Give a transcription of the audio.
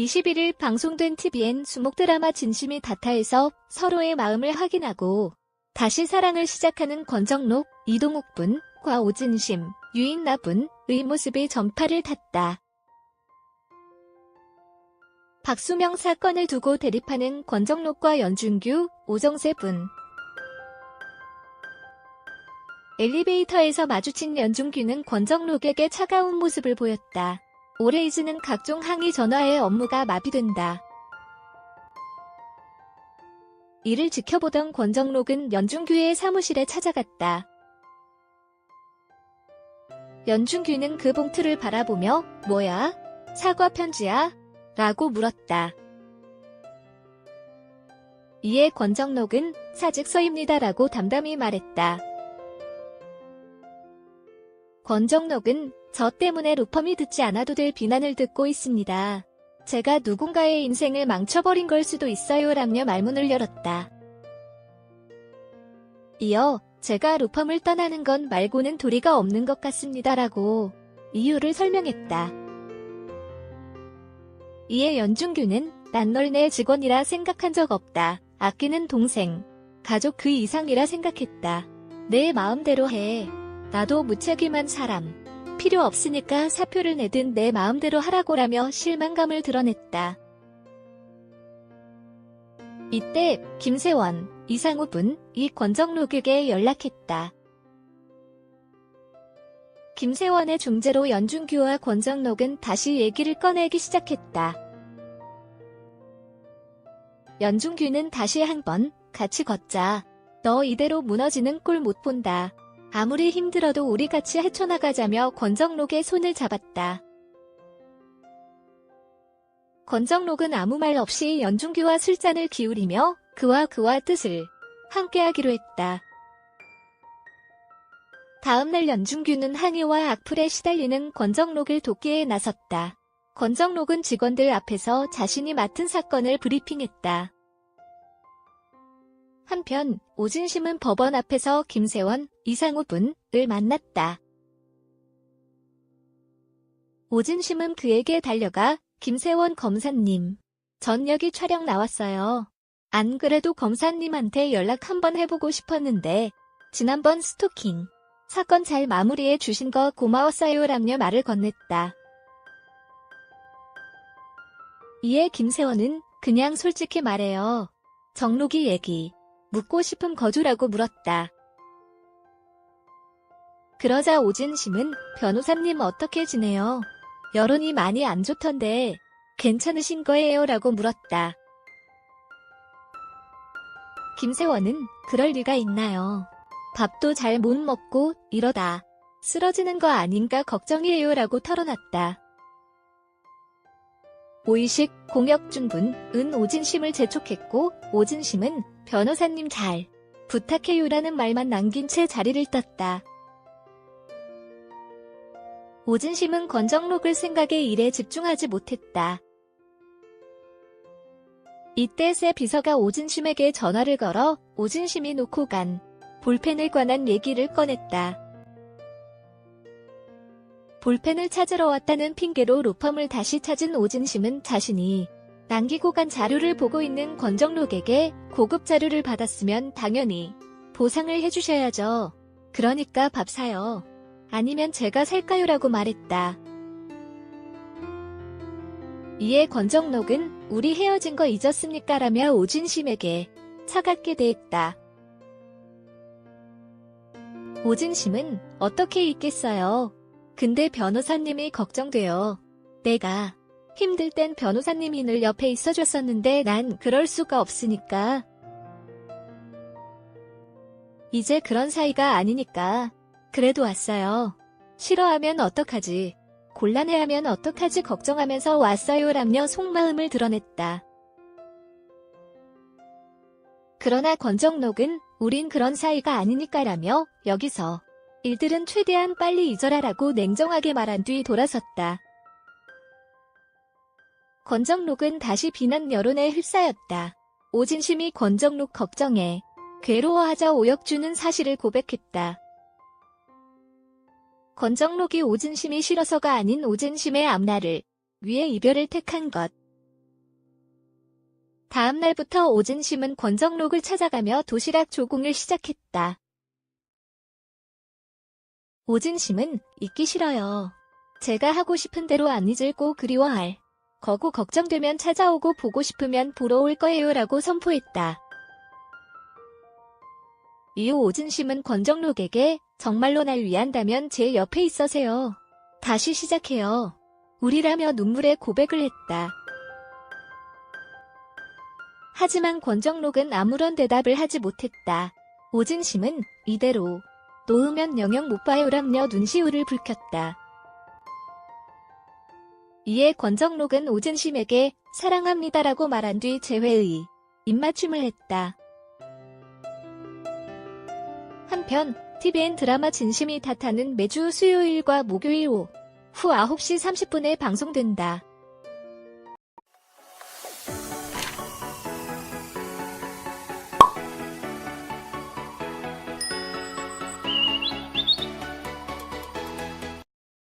21일 방송된 TVN 수목 드라마 진심이 닿다에서 서로의 마음을 확인하고 다시 사랑을 시작하는 권정록, 이동욱 분과 오진심, 유인나 분의 모습이 전파를 탔다. 박수명 사건을 두고 대립하는 권정록과 연준규, 오정세 분. 엘리베이터에서 마주친 연준규는 권정록에게 차가운 모습을 보였다. 오래 잊은 각종 항의 전화에 업무가 마비된다. 이를 지켜보던 권정록은 연준규의 사무실에 찾아갔다. 연준규는 그 봉투를 바라보며 "뭐야? 사과 편지야?" 라고 물었다. 이에 권정록은 "사직서입니다" 라고 담담히 말했다. 권정록은 "저 때문에 로펌이 듣지 않아도 될 비난을 듣고 있습니다. 제가 누군가의 인생을 망쳐버린 걸 수도 있어요 라며 말문을 열었다. 이어 "제가 로펌을 떠나는 건 말고는 도리가 없는 것 같습니다 라고 이유를 설명했다. 이에 연준규는 "난 널 내 직원이라 생각한 적 없다. 아끼는 동생, 가족 그 이상이라 생각했다. 내 마음대로 해. 나도 무책임한 사람. 필요 없으니까 사표를 내든 내 마음대로 하라고라며 실망감을 드러냈다. 이때 김세원, 이상우 분이 권정록에게 연락했다. 김세원의 중재로 연준규와 권정록은 다시 얘기를 꺼내기 시작했다. 연준규는 다시 한번 "같이 걷자. 너 이대로 무너지는 꼴 못 본다. 아무리 힘들어도 우리 같이 헤쳐나가자며 권정록의 손을 잡았다. 권정록은 아무 말 없이 연준규와 술잔을 기울이며 그와 뜻을 함께하기로 했다. 다음날 연준규는 항의와 악플에 시달리는 권정록을 돕기에 나섰다. 권정록은 직원들 앞에서 자신이 맡은 사건을 브리핑했다. 한편 오진심은 법원 앞에서 김세원, 이상우 분을 만났다. 오진심은 그에게 달려가 "김세원 검사님, 전 여기 촬영 나왔어요. 안 그래도 검사님한테 연락 한번 해보고 싶었는데 지난번 스토킹 사건 잘 마무리해 주신 거 고마웠어요 라며 말을 건넸다. 이에 김세원은 "그냥 솔직히 말해요. 정록이 얘기 묻고 싶음 거주라고 물었다. 그러자 오진심은 "변호사님 어떻게 지내요? 여론이 많이 안 좋던데 괜찮으신 거예요? 라고 물었다. 김세원은 "그럴 리가 있나요? 밥도 잘 못 먹고 이러다 쓰러지는 거 아닌가 걱정이에요 라고 털어놨다. 오이식, 공혁준 분은 오진심을 재촉했고 오진심은 "변호사님 잘 부탁해요 라는 말만 남긴 채 자리를 떴다. 오진심은 권정록을 생각에 일에 집중하지 못했다. 이때 새 비서가 오진심에게 전화를 걸어 오진심이 놓고 간 볼펜에 관한 얘기를 꺼냈다. 볼펜을 찾으러 왔다는 핑계로 로펌을 다시 찾은 오진심은 자신이 남기고 간 자료를 보고 있는 권정록에게 "고급 자료를 받았으면 당연히 보상을 해주셔야죠. 그러니까 밥 사요. 아니면 제가 살까요? 라고 말했다. 이에 권정록은 "우리 헤어진 거 잊었습니까? 라며 오진심에게 차갑게 대했다. 오진심은 "어떻게 잊겠어요. 근데 변호사님이 걱정돼요. 내가 힘들 땐 변호사님이 늘 옆에 있어줬었는데 난 그럴 수가 없으니까. 이제 그런 사이가 아니니까 그래도 왔어요. 싫어하면 어떡하지? 곤란해하면 어떡하지 걱정하면서 왔어요 라며 속마음을 드러냈다. 그러나 권정록은 "우린 그런 사이가 아니니까 라며 여기서 일들은 최대한 빨리 잊어라 라고 냉정하게 말한 뒤 돌아섰다. 권정록은 다시 비난 여론에 휩싸였다. 오진심이 권정록 걱정해 괴로워하자 오혁준은 사실을 고백했다. 권정록이 오진심이 싫어서가 아닌 오진심의 앞날을 위해 이별을 택한 것. 다음 날부터 오진심은 권정록을 찾아가며 도시락 조공을 시작했다. 오진심은 있기 싫어요. 제가 하고 싶은 대로 안 잊을 꼭 그리워할. 거고 걱정되면 찾아오고 보고 싶으면 보러 올 거예요 라고 선포했다. 이후 오진심은 권정록에게 정말로 날 위한다면 제 옆에 있어세요. 다시 시작해요. 우리라며 눈물의 고백을 했다. 하지만 권정록은 아무런 대답을 하지 못했다. 오진심은 이대로 놓으면 영영 못 봐요라며 눈시울을 붉혔다. 이에 권정록은 오진심에게 사랑합니다라고 말한 뒤 재회의 입맞춤을 했다. 한편 TVN 드라마 진심이 탓하는 매주 수요일과 목요일 오후 9시 30분에 방송된다.